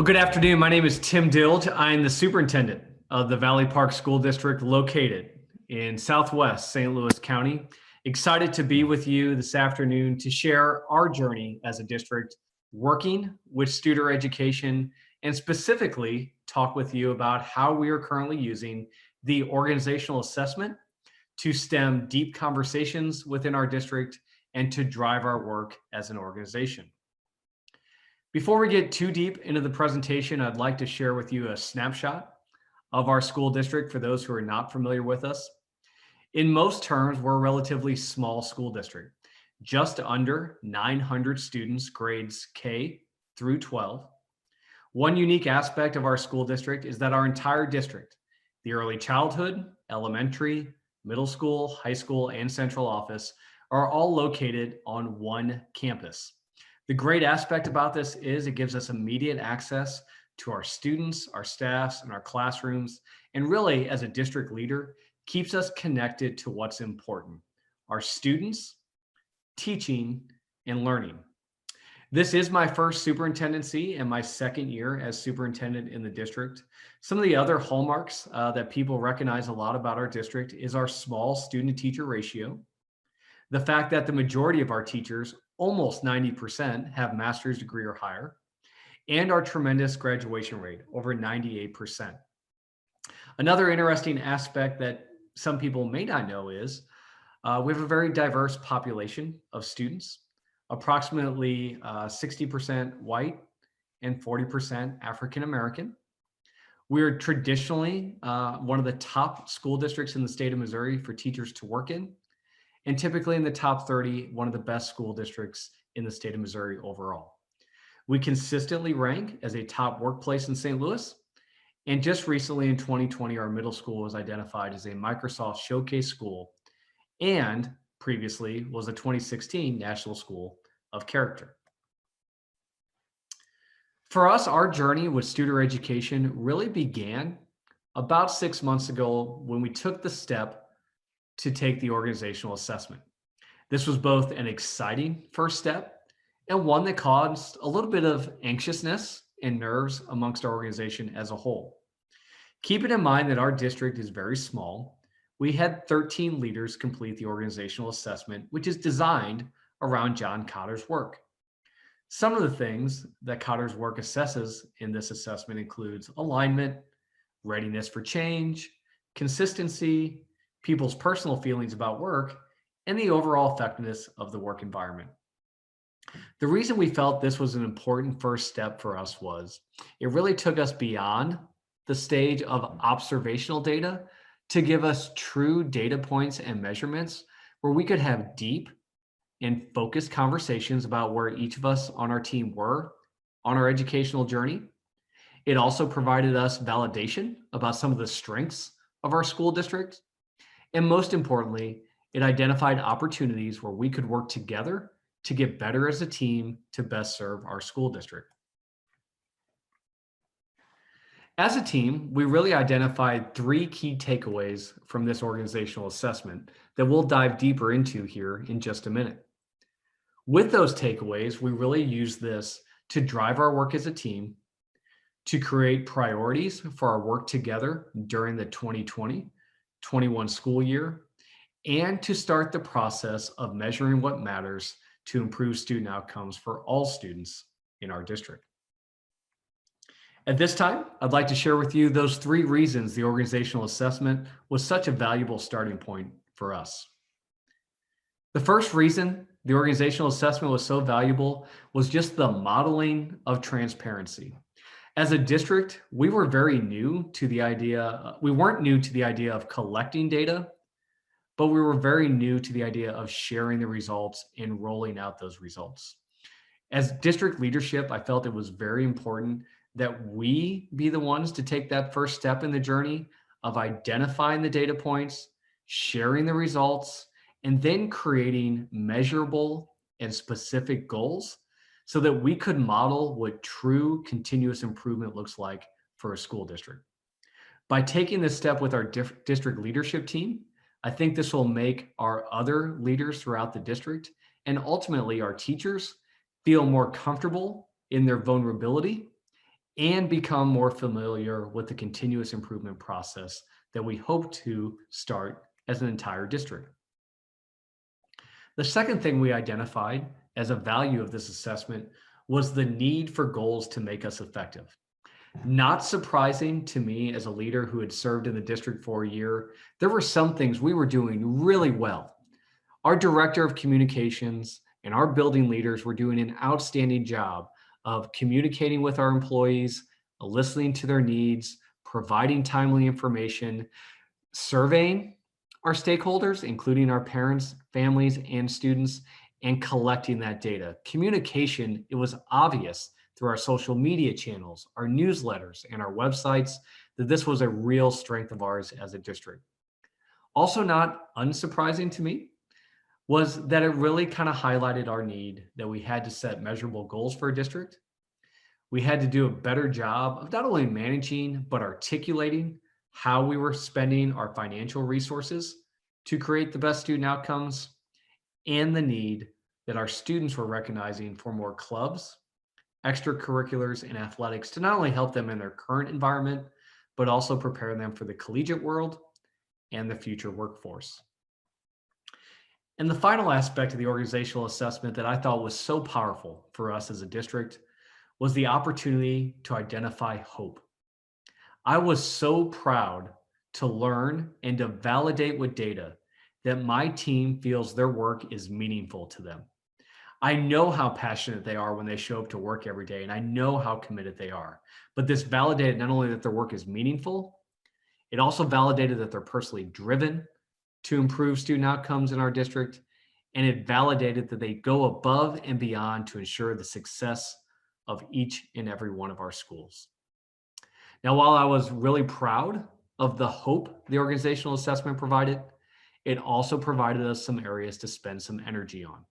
Good afternoon. My name is Tim Dilg. I am the superintendent of the Valley Park School District located in Southwest St. Louis County. Excited to be with you this afternoon to share our journey as a district working with student education and specifically talk with you about how we are currently using the organizational assessment to stem deep conversations within our district and to drive our work as an organization. Before we get too deep into the presentation, I'd like to share with you a snapshot of our school district for those who are not familiar with us. In most terms, we're a relatively small school district, just under 900 students, grades K through 12. One unique aspect of our school district is that our entire district, the early childhood, elementary, middle school, high school, and central office, are all located on one campus. The great aspect about this is it gives us immediate access to our students, our staffs, and our classrooms, and really, as a district leader, keeps us connected to what's important: our students, teaching, and learning. This is my first superintendency and my second year as superintendent in the district. Some of the other hallmarks that people recognize a lot about our district is our small student-to-teacher ratio, the fact that the majority of our teachers, almost 90%, have master's degree or higher, and our tremendous graduation rate, over 98%. Another interesting aspect that some people may not know is we have a very diverse population of students, approximately 60% white and 40% African American. We're traditionally one of the top school districts in the state of Missouri for teachers to work in, and typically in the top 30, one of the best school districts in the state of Missouri overall. We consistently rank as a top workplace in St. Louis, and just recently in 2020, our middle school was identified as a Microsoft Showcase School, and previously was a 2016 National School of Character. For us, our journey with student education really began about 6 months ago when we took the step to take the organizational assessment. This was both an exciting first step and one that caused a little bit of anxiousness and nerves amongst our organization as a whole. Keeping in mind that our district is very small, we had 13 leaders complete the organizational assessment, which is designed around John Cotter's work. Some of the things that Cotter's work assesses in this assessment includes alignment, readiness for change, consistency, people's personal feelings about work, and the overall effectiveness of the work environment. The reason we felt this was an important first step for us was it really took us beyond the stage of observational data to give us true data points and measurements where we could have deep and focused conversations about where each of us on our team were on our educational journey. It also provided us validation about some of the strengths of our school district. And most importantly, it identified opportunities where we could work together to get better as a team to best serve our school district. As a team, we really identified 3 key takeaways from this organizational assessment that we'll dive deeper into here in just a minute. With those takeaways, we really use this to drive our work as a team, to create priorities for our work together during the 2020-21 school year, and to start the process of measuring what matters to improve student outcomes for all students in our district. At this time, I'd like to share with you those 3 reasons the organizational assessment was such a valuable starting point for us. The first reason the organizational assessment was so valuable was just the modeling of transparency. As a district, we were very new to the idea, we weren't new to the idea of collecting data, but we were very new to the idea of sharing the results and rolling out those results. As district leadership, I felt it was very important that we be the ones to take that first step in the journey of identifying the data points, sharing the results, and then creating measurable and specific goals so that we could model what true continuous improvement looks like for a school district. By taking this step with our district leadership team, I think this will make our other leaders throughout the district and ultimately our teachers feel more comfortable in their vulnerability and become more familiar with the continuous improvement process that we hope to start as an entire district. The second thing we identified as a value of this assessment was the need for goals to make us effective. Not surprising to me as a leader who had served in the district for a year, there were some things we were doing really well. Our director of communications and our building leaders were doing an outstanding job of communicating with our employees, listening to their needs, providing timely information, surveying our stakeholders, including our parents, families, and students, and collecting that data. Communication, it was obvious through our social media channels, our newsletters, and our websites that this was a real strength of ours as a district. Also not unsurprising to me was that it really kind of highlighted our need that we had to set measurable goals for a district. We had to do a better job of not only managing, but articulating how we were spending our financial resources to create the best student outcomes, and the need that our students were recognizing for more clubs, extracurriculars, and athletics to not only help them in their current environment, but also prepare them for the collegiate world and the future workforce. And the final aspect of the organizational assessment that I thought was so powerful for us as a district was the opportunity to identify hope. I was so proud to learn and to validate with data that my team feels their work is meaningful to them. I know how passionate they are when they show up to work every day, and I know how committed they are. But this validated not only that their work is meaningful, it also validated that they're personally driven to improve student outcomes in our district, and it validated that they go above and beyond to ensure the success of each and every one of our schools. Now, while I was really proud of the hope the organizational assessment provided, it also provided us some areas to spend some energy on.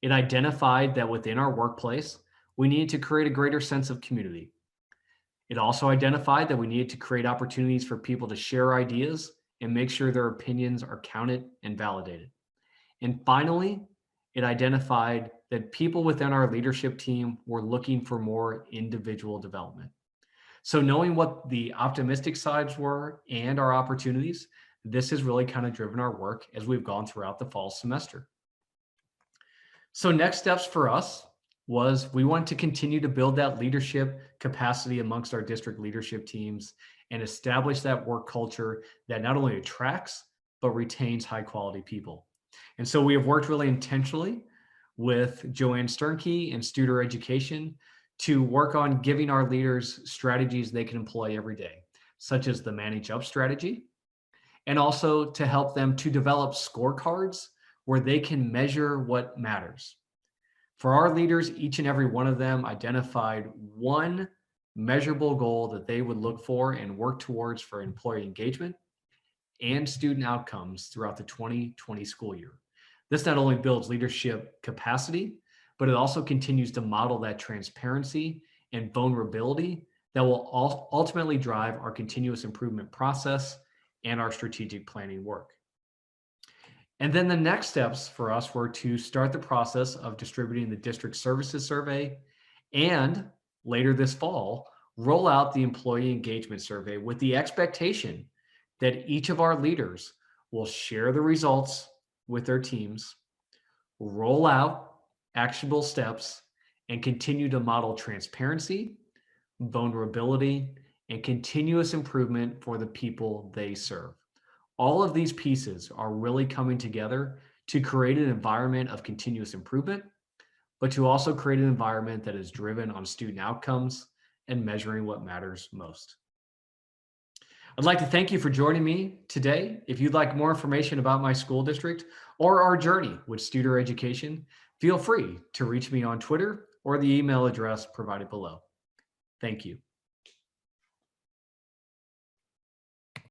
It identified that within our workplace, we needed to create a greater sense of community. It also identified that we needed to create opportunities for people to share ideas and make sure their opinions are counted and validated. And finally, it identified that people within our leadership team were looking for more individual development. So knowing what the optimistic sides were and our opportunities, this has really kind of driven our work as we've gone throughout the fall semester. So next steps for us was we want to continue to build that leadership capacity amongst our district leadership teams and establish that work culture that not only attracts, but retains high quality people. And so we have worked really intentionally with Joanne Sternke and Studer Education to work on giving our leaders strategies they can employ every day, such as the Manage Up strategy, and also to help them to develop scorecards where they can measure what matters. For our leaders, each and every one of them identified one measurable goal that they would look for and work towards for employee engagement and student outcomes throughout the 2020 school year. This not only builds leadership capacity, but it also continues to model that transparency and vulnerability that will ultimately drive our continuous improvement process and our strategic planning work. And then the next steps for us were to start the process of distributing the district services survey, and later this fall, roll out the employee engagement survey with the expectation that each of our leaders will share the results with their teams, roll out actionable steps, and continue to model transparency, vulnerability, and continuous improvement for the people they serve. All of these pieces are really coming together to create an environment of continuous improvement, but to also create an environment that is driven on student outcomes and measuring what matters most. I'd like to thank you for joining me today. If you'd like more information about my school district or our journey with Studer Education, feel free to reach me on Twitter or the email address provided below. Thank you.